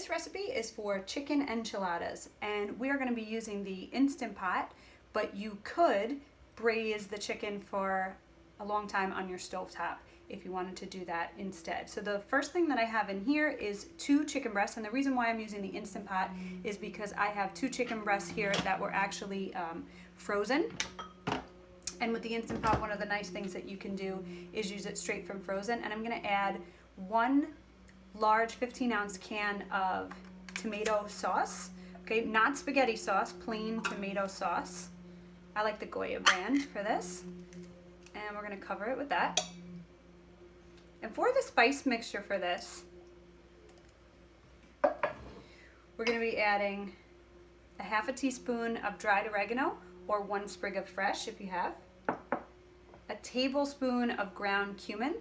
This recipe is for chicken enchiladas, and we are going to be using the Instant Pot, but you could braise the chicken for a long time on your stovetop if you wanted to do that instead. So the first thing that I have in here is 2 chicken breasts, and the reason why I'm using the Instant Pot is because I have 2 chicken breasts here that were actually frozen. And with the Instant Pot, one of the nice things that you can do is use it straight from frozen. And I'm going to add 1 large 15-ounce can of tomato sauce. Okay, not spaghetti sauce, plain tomato sauce. I like the Goya brand for this. And we're going to cover it with that. And for the spice mixture for this, we're going to be adding a half a teaspoon of dried oregano, or 1 sprig of fresh if you have, a tablespoon of ground cumin,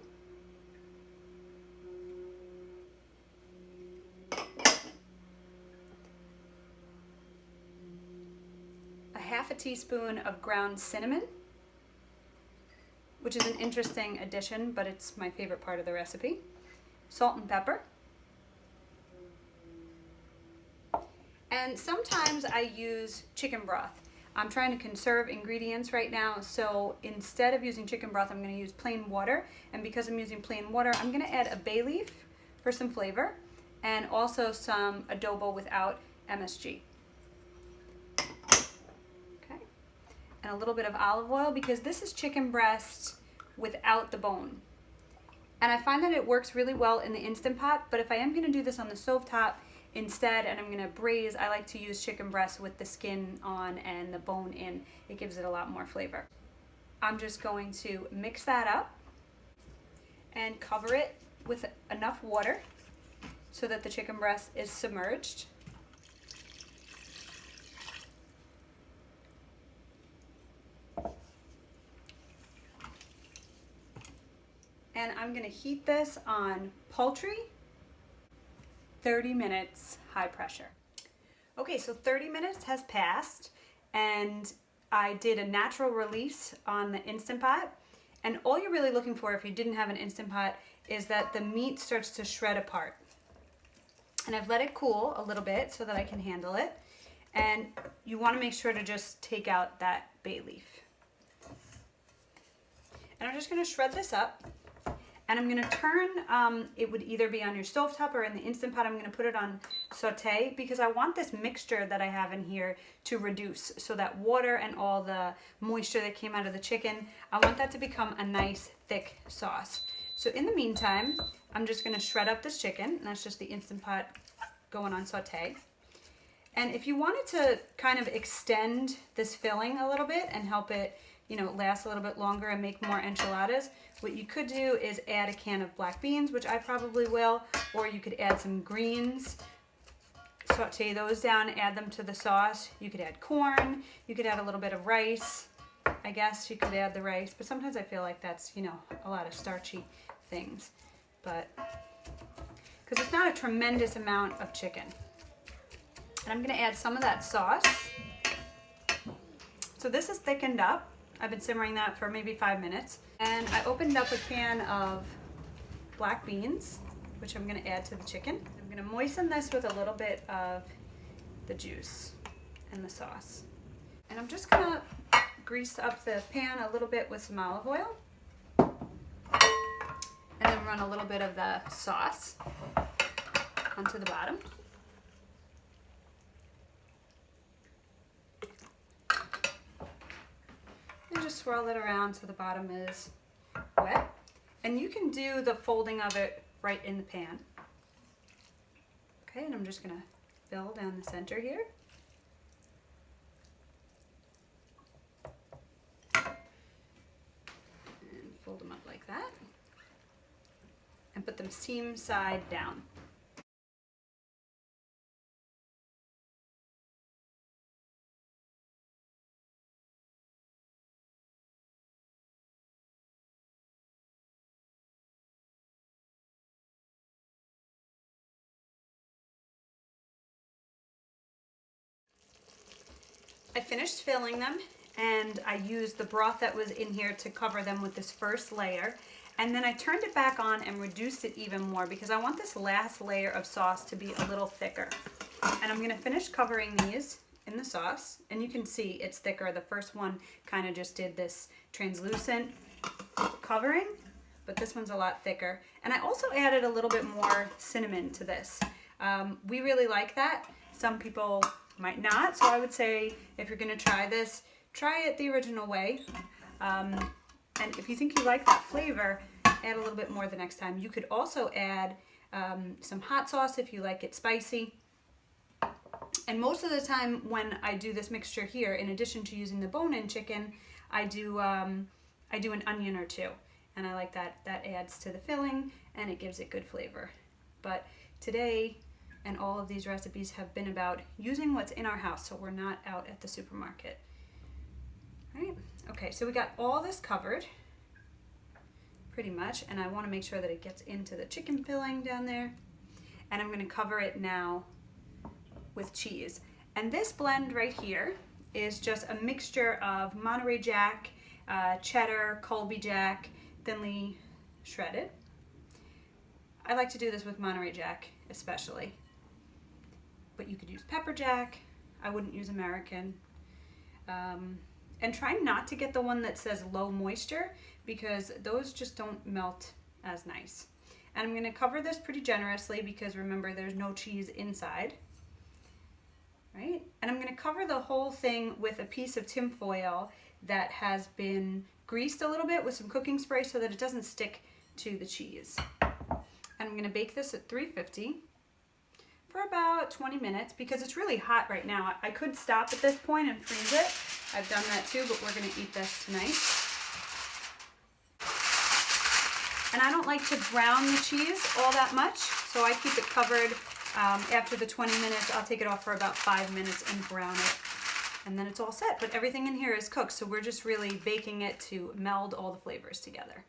a half a teaspoon of ground cinnamon, which is an interesting addition, but it's my favorite part of the recipe, salt and pepper. And sometimes I use chicken broth. I'm trying to conserve ingredients right now, so instead of using chicken broth, I'm going to use plain water. And because I'm using plain water, I'm going to add a bay leaf for some flavor, and also some adobo without MSG. Okay, and a little bit of olive oil, because this is chicken breast without the bone. And I find that it works really well in the Instant Pot, but if I am going to do this on the stovetop instead, and I'm going to braise, I like to use chicken breast with the skin on and the bone in. It gives it a lot more flavor. I'm just going to mix that up and cover it with enough water so that the chicken breast is submerged. And I'm going to heat this on poultry 30 minutes, high pressure. Okay, so 30 minutes has passed, and I did a natural release on the Instant Pot. And all you're really looking for if you didn't have an Instant Pot is that the meat starts to shred apart. And I've let it cool a little bit so that I can handle it. And you want to make sure to just take out that bay leaf. And I'm just going to shred this up. And I'm going to turn, it would either be on your stovetop or in the Instant Pot. I'm going to put it on saute because I want this mixture that I have in here to reduce. So that water and all the moisture that came out of the chicken, I want that to become a nice thick sauce. So in the meantime, I'm just going to shred up this chicken. And that's just the Instant Pot going on saute. And if you wanted to kind of extend this filling a little bit and help it, you know, last a little bit longer and make more enchiladas, what you could do is add a can of black beans, which I probably will, or you could add some greens, saute those down, add them to the sauce. You could add corn, you could add a little bit of rice. I guess you could add the rice, but sometimes I feel like that's, you know, a lot of starchy things. But, because it's not a tremendous amount of chicken. And I'm gonna add some of that sauce. So this is thickened up. I've been simmering that for maybe 5 minutes. And I opened up a can of black beans, which I'm going to add to the chicken. I'm going to moisten this with a little bit of the juice and the sauce. And I'm just going to grease up the pan a little bit with some olive oil. And then run a little bit of the sauce onto the bottom. And just swirl it around so the bottom is wet. And you can do the folding of it right in the pan. Okay, and I'm just gonna fill down the center here. And fold them up like that. And put them seam side down. I finished filling them, and I used the broth that was in here to cover them with this first layer. And then I turned it back on and reduced it even more because I want this last layer of sauce to be a little thicker. And I'm gonna finish covering these in the sauce. And you can see it's thicker. The first one kind of just did this translucent covering, but this one's a lot thicker. And I also added a little bit more cinnamon to this. We really like that. Some people might not. So I would say if you're gonna try this, try it the original way. And if you think you like that flavor, add a little bit more the next time. You could also add some hot sauce if you like it spicy. And most of the time when I do this mixture here, in addition to using the bone-in chicken, I do an onion or two. And I like that. That adds to the filling and it gives it good flavor. But today, and all of these recipes have been about using what's in our house so we're not out at the supermarket. All right, okay, so we got all this covered, pretty much, and I wanna make sure that it gets into the chicken filling down there. And I'm gonna cover it now with cheese. And this blend right here is just a mixture of Monterey Jack, cheddar, Colby Jack, thinly shredded. I like to do this with Monterey Jack especially, but you could use pepper jack. I wouldn't use American. And try not to get the one that says low moisture because those just don't melt as nice. And I'm going to cover this pretty generously because remember there's no cheese inside. Right? And I'm going to cover the whole thing with a piece of tin foil that has been greased a little bit with some cooking spray so that it doesn't stick to the cheese. And I'm going to bake this at 350 for about 20 minutes because it's really hot right now. I could stop at this point and freeze it. I've done that too, but we're gonna eat this tonight. And I don't like to brown the cheese all that much, so I keep it covered. After the 20 minutes, I'll take it off for about 5 minutes and brown it. And then it's all set, but everything in here is cooked, so we're just really baking it to meld all the flavors together.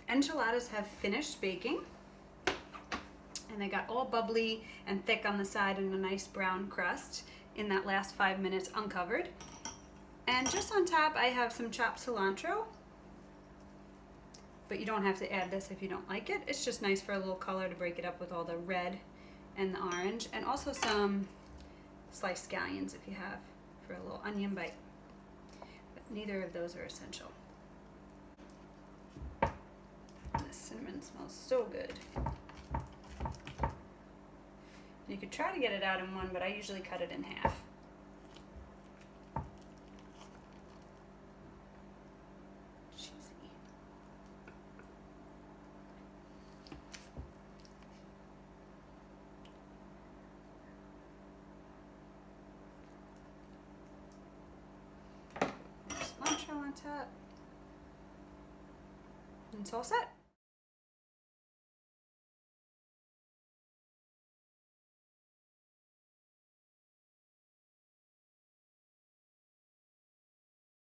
The enchiladas have finished baking. And they got all bubbly and thick on the side and a nice brown crust in that last 5 minutes uncovered. And just on top I have some chopped cilantro, but you don't have to add this if you don't like it. It's just nice for a little color to break it up with all the red and the orange, and also some sliced scallions if you have for a little onion bite. But neither of those are essential. The cinnamon smells so good. You could try to get it out in one, but I usually cut it in half. Cheesy. Cilantro on top. And it's all set.